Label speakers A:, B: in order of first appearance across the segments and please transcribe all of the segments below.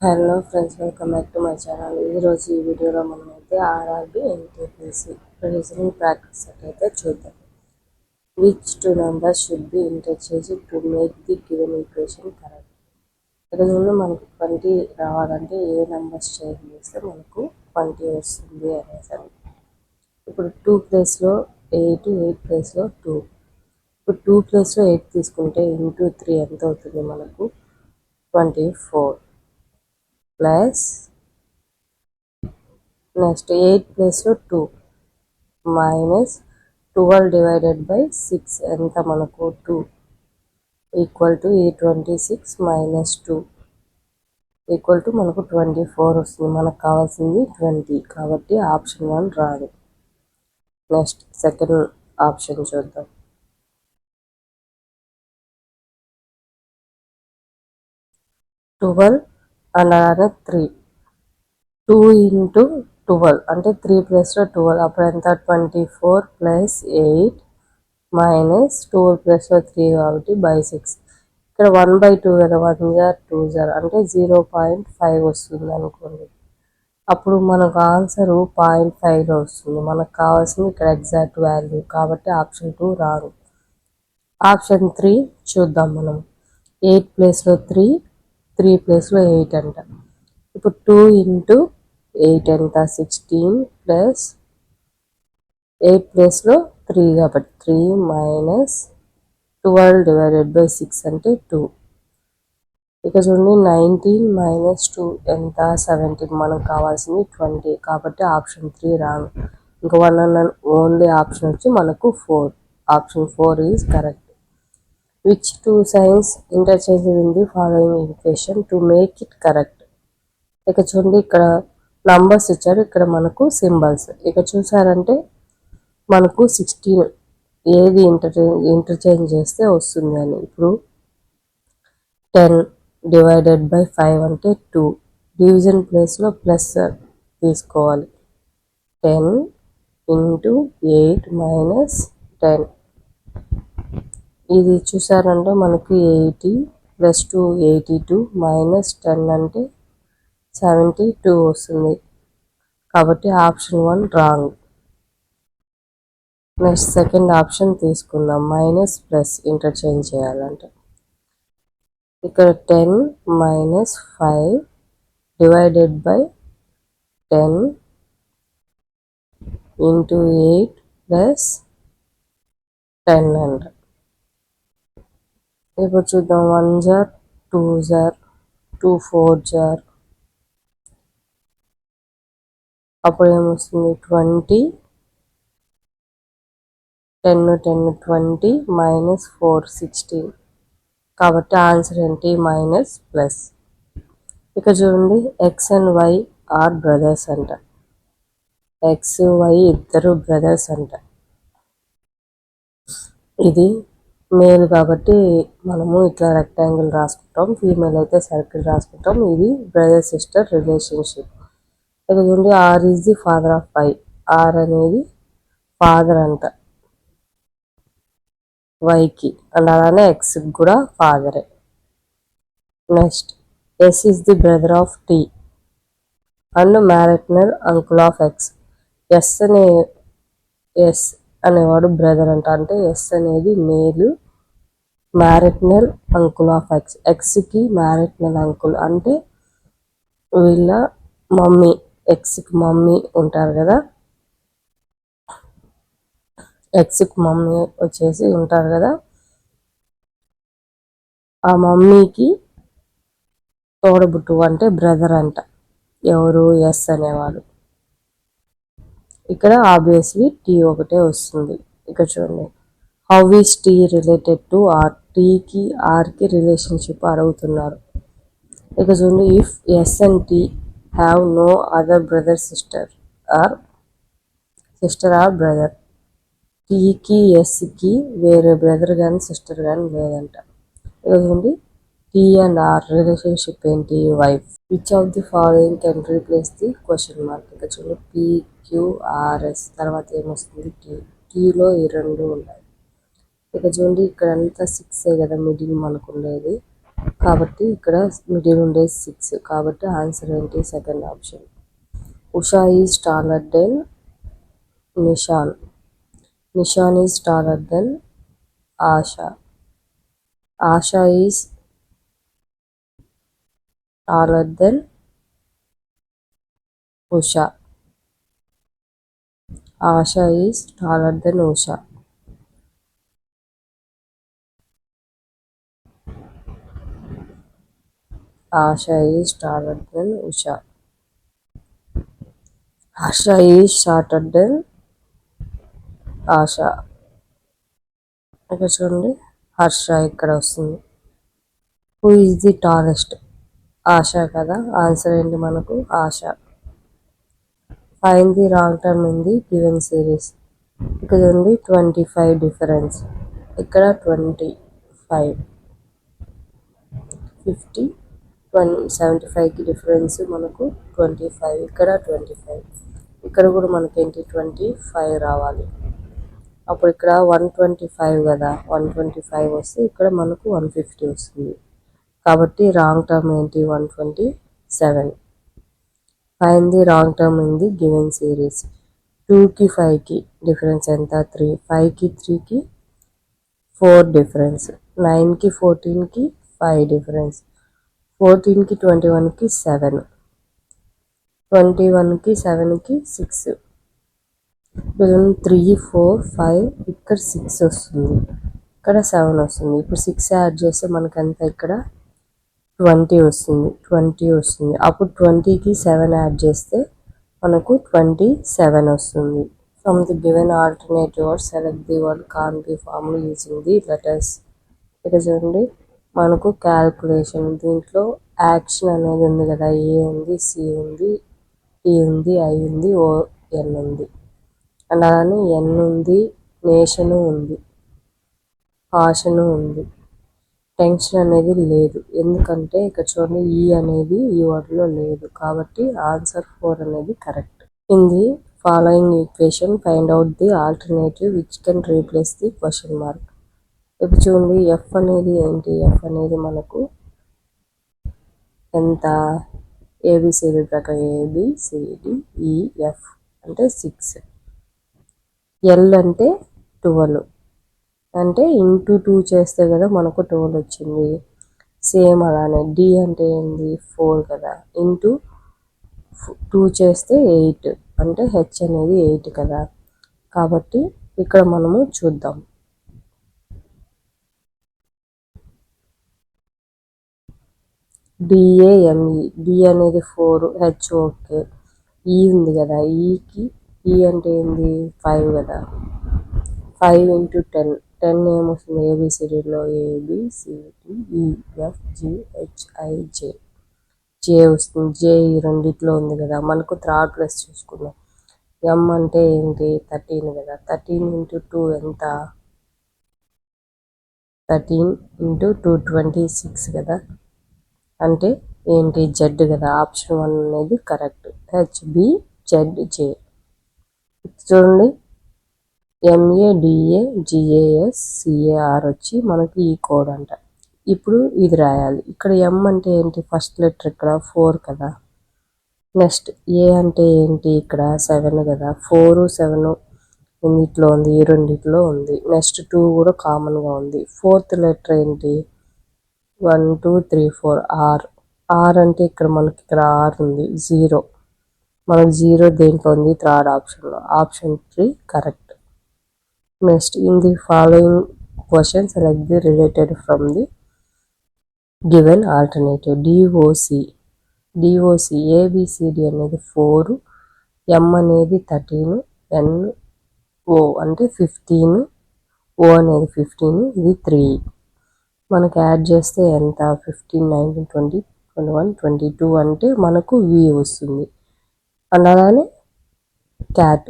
A: Hello friends, welcome back to my channel. ఈరోజు ఈ వీడియోలో మనం అయితే ఆర్ఆర్బి ఎన్టీపీసీ రీజనింగ్ ప్రాక్టీస్ అయితే చూద్దాం. Which two numbers should be interchanged to make the given equation correct. ఇక్కడ నుండి మనకు 20 రావాలంటే ఏ నెంబర్స్ చేంజ్ చేస్తే మనకు 20 వస్తుంది అనేసి. ఇప్పుడు 2 ప్లేస్లో 8, 8 ప్లేస్లో 2. ఇప్పుడు 2 ప్లేస్లో 8 తీసుకుంటే ఇంటూ 3 ఎంత అవుతుంది మనకు? 24 ప్లస్ నెక్స్ట్ 8 ప్లేస్లో 2 మైనస్ 12 డివైడెడ్ బై 6 ఎంత మనకు? 2 ఈక్వల్ టు ఈ 26 మైనస్ 2 ఈక్వల్ టు మనకు 24 వస్తుంది. మనకు కావాల్సింది 20, కాబట్టి ఆప్షన్ 1 రాదు. నెక్స్ట్ సెకండ్ ఆప్షన్ చూద్దాం. 12 అండ్ అలానే 3. 2 ఇంటూ 12 అంటే 3 ప్లేస్లో 12, అప్పుడు ఎంత? 24 ప్లస్ 8 మైనస్ 12 ప్లస్లో 3 కాబట్టి బై 6. ఇక్కడ 1/2 కదా, 1 జార్ 2 జార్ అంటే 0.5 వస్తుంది అనుకోండి. అప్పుడు మనకు ఆన్సర్ 0.5లో వస్తుంది. మనకు కావాల్సింది ఇక్కడ ఎగ్జాక్ట్ వాల్యూ, కాబట్టి ఆప్షన్ 2 రాదు. ఆప్షన్ 3 చూద్దాం మనం. 8 ప్లేస్లో 3, 3 ప్లేస్లో 8 అంట. ఇప్పుడు 2 ఇంటూ 8 ఎంత? 16 ప్లస్ 8 ప్లేస్లో 3 కాబట్టి 3 మైనస్ 12 డివైడెడ్ బై 6 అంటే 2. ఇక చూడండి, 19 మైనస్ 2 ఎంత? 17. మనకు కావాల్సింది 20, కాబట్టి ఆప్షన్ 3 రాను. ఇంకా 1 అన్న ఓన్లీ ఆప్షన్ వచ్చి మనకు 4. Option 4 is correct. Which two science interchange in the following equation to make it correct. ఇక చూడండి, ఇక్కడ నంబర్స్ ఇచ్చారు, ఇక్కడ మనకు సింబల్స్. ఇక చూసారంటే మనకు 16 ఏది ఇంటర్చేంజ్ చేస్తే వస్తుంది అని. ఇప్పుడు 10 డివైడెడ్ బై 5 అంటే 2. డివిజన్ ప్లేస్లో ప్లస్ తీసుకోవాలి. 10 ఇంటూ 8 మైనస్ 10. ఇది చూసారంటే మనకు 80 ప్లస్ 2 82 మైనస్ 10 అంటే 72 వస్తుంది. కాబట్టి option 1 wrong. Next second option తీసుకుందాం. మైనస్ ప్లస్ ఇంటర్చేంజ్ చేయాలంటే ఇక్కడ 10 minus 5 divided by 10 into 8 plus 10 అంట. ఇప్పుడు చూద్దాం. 1 జార్ 2 జార్ 2 4 జార్ అప్పుడు ఏమొస్తుంది? 20 10 10 20 మైనస్ 4 16. కాబట్టి ఆన్సర్ ఏంటి? Minus plus. ఇక చూడండి, x and y are brothers అంట. ఎక్స్ వై ఇద్దరు బ్రదర్స్ అంట. ఇది మేల్ కాబట్టి మనము ఇట్లా రెక్టాంగిల్ రాసుకుంటాం, ఫీమేల్ అయితే సర్కిల్ రాసుకుంటాం. ఇది బ్రదర్ సిస్టర్ రిలేషన్షిప్. ఇక చూడండి, R is the father of Y. R అనేది ఫాదర్ అంట వైకి, అండ్ అలానే ఎక్స్కి కూడా ఫాదరే. Next S is the brother of T and maternal uncle of X. S అనేవాడు బ్రదర్ అంట. అంటే ఎస్ అనేది male, maternal uncle of X. ఎక్స్కి మ్యారెట్నల్ అంకుల్ అంటే వీళ్ళ మమ్మీ, ఎక్స్కి మమ్మీ ఉంటారు కదా, ఎక్స్కి మమ్మీ వచ్చేసి ఉంటారు కదా, ఆ మమ్మీకి తోడబుట్టు అంటే బ్రదర్ అంట ఎవరు? ఎస్ అనేవాడు. ఇక్కడ ఆబ్వియస్లీ టీ ఒకటే వస్తుంది. ఇక చూడండి, how is T related to R. టీకి ఆర్కి రిలేషన్షిప్ అడుగుతున్నారు. ఇక చూడండి, if S and T have no other brother sister or brother. టీకి ఎస్కి వేరే బ్రదర్ కానీ సిస్టర్ కానీ లేదంట. ఇక చూడండి, టీ అండ్ ఆర్ రిలేషన్షిప్ ఏంటి? Wife. Which of the following can replace the question mark. ఇక చూడండి, PQRS తర్వాత ఏమొస్తుంది? టీ. టీలో ఈ రెండు ఉన్నాయి. ఇక చూడండి, ఇక్కడ అంతా 6 కదా మిడిల్ మనకు ఉండేది. కాబట్టి ఇక్కడ మిడిల్ ఉండేది 6. కాబట్టి ఆన్సర్ ఏంటి? Second option. Usha is taller than Nishan. Nishan is taller than Asha. Asha is taller than Usha. Asha is taller than Usha. Asha is taller than Usha. Harsha is shorter than Asha. ఇక్కడ చూడండి, హర్ష ఇక్కడ వస్తుంది. Who is the tallest? Asha కదా. ఆన్సర్ ఏంటి మనకు? Asha. Find the wrong term in the given series. ఇక్కడ ఉంది 25 difference. ఇక్కడ 25, 50, 75కి డిఫరెన్స్ మనకు 25. ఇక్కడ 25. ఇక్కడ కూడా మనకేంటి 25 రావాలి. అప్పుడు ఇక్కడ 125 కదా, 125 వస్తే ఇక్కడ మనకు 150 వస్తుంది. కాబట్టి రాంగ్ టర్మ్ ఏంటి? 127. Find the wrong term in the given series. 2కి 5కి డిఫరెన్స్ ఎంత? 3. 5కి 3కి 4 డిఫరెన్స్. 9కి 14కి 5 డిఫరెన్స్. 14కి 21కి 7. 21కి 7కి 6. 3, 4, 5, ఇక్కడ 6 వస్తుంది, ఇక్కడ 7 వస్తుంది. ఇప్పుడు 6 యాడ్ చేస్తే మనకంతా ఇక్కడ 20 వస్తుంది, 20 వస్తుంది. అప్పుడు 20కి 7 యాడ్ చేస్తే మనకు 27 వస్తుంది. From the given alternative word select the word can be formed using the letters. ఇక్కడ చూడండి, మనకు క్యాల్కులేషన్, దీంట్లో యాక్షన్ అనేది ఉంది కదా, ఏ ఉంది, సి ఉంది, టి ఉంది, ఐ ఉంది, ఓ ఎన్ ఉంది. అండ్ అలానే ఎన్ ఉంది, నేషను ఉంది, ఆశను ఉంది. టెన్షన్ అనేది లేదు, ఎందుకంటే ఇక్కడ చూడండి ఈ అనేది ఈ వర్డ్లో లేదు. కాబట్టి ఆన్సర్ 4 అనేది correct. In the following equation find out the alternative which can replace the question mark. ఇప్పుడు చూడండి, ఎఫ్ అనేది ఏంటి? ఎఫ్ అనేది మనకు ఎంత? ఏబిసిడి ప్రకారం ఏబిసిడి ఈఎఫ్ అంటే 6. ఎల్ అంటే 12, అంటే ఇంటూ 2 చేస్తే కదా మనకు 12 వచ్చింది. సేమ్ అలానే డి అంటే ఏంది? 4 కదా, ఇంటూ 2 చేస్తే 8, అంటే హెచ్ అనేది 8 కదా. కాబట్టి ఇక్కడ మనము చూద్దాం. డిఏఎంఈ, డి అనేది 4, హెచ్ ఓకే. ఈ ఉంది కదా, ఈకి ఈ అంటే ఏంది? 5 కదా. 5 ఇంటూ 10, 10 ఏమొస్తుంది? ఏబిసిడిలో ఏబిసిడిఈఎఫ్జిహెచ్ఐజే, జే వస్తుంది. జే ఈ రెండిట్లో ఉంది కదా. మనకు థర్డ్ ప్లస్ చూసుకుందాం. ఎం అంటే ఏంటి? 13 కదా. 13 ఇంటూ 2 ఎంత? 13 ఇంటూ 2 26 కదా. అంటే ఏంటి? జెడ్ కదా. ఆప్షన్ 1 అనేది కరెక్ట్. హెచ్బిజెడ్జే. చూడండి, ఎంఏడిఏ జిఏఎస్ సిఏఆర్ వచ్చి మనకి ఈ కోడ్ అంట. ఇప్పుడు ఇది రాయాలి. ఇక్కడ ఎం అంటే ఏంటి? ఫస్ట్ లెటర్ ఇక్కడ 4 కదా. నెక్స్ట్ ఏ అంటే ఏంటి? ఇక్కడ 7 కదా. 4, 7 ఎన్నిట్లో ఉంది? ఈ రెండిట్లో ఉంది. నెక్స్ట్ 2 కూడా కామన్గా ఉంది. ఫోర్త్ లెటర్ ఏంటి? 1, 2, 3, 4 ఆర్. ఆర్ అంటే ఇక్కడ మనకి ఇక్కడ ఆర్ ఉంది. 0, మనకు 0 దేంట్లో ఉంది? థర్డ్ ఆప్షన్లో. Option 3 correct. Next in the following question select the related from the given alternative. D O C, D O C A B C D అనేది 4, ఎం అనేది 13, ఎన్ ఓ అంటే 15, ఓ అనేది 15, ఇది 3. మనకు యాడ్ చేస్తే ఎంత? 15, 19, 20, 21, 22 అంటే మనకు వి వస్తుంది. అలానే క్యాట్,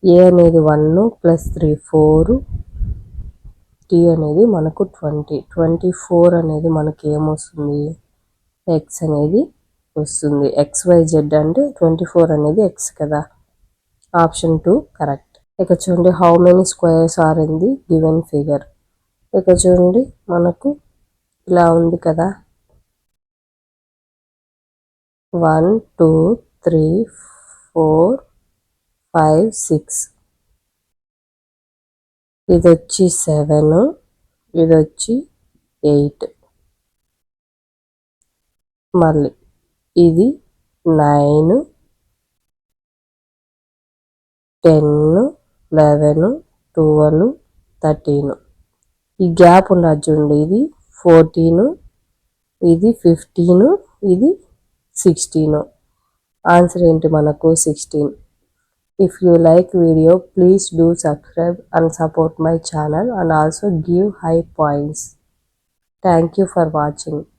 A: ఏ అనేది 1 ప్లస్ 3 4, టీ అనేది మనకు 20, 24 అనేది మనకి ఏమొస్తుంది? ఎక్స్ అనేది వస్తుంది. XYZ అంటే 24 అనేది ఎక్స్ కదా. Option 2 correct. ఇక చూడండి, how many squares are in the given figure. ఇక చూడండి, మనకు ఇలా ఉంది కదా, 1 2 3 4 5 6, ఇది వచ్చి 7, ఇది వచ్చి 8, మళ్ళీ ఇది 9 10 11 12 13, ఈ గ్యాప్ ఉన్నది చూడండి, ఇది 14, ఇది 15, ఇది 16. ఆన్సర్ ఏంటి మనకు 16. If you like video, please do subscribe and support my channel and also give high points. Thank you for watching.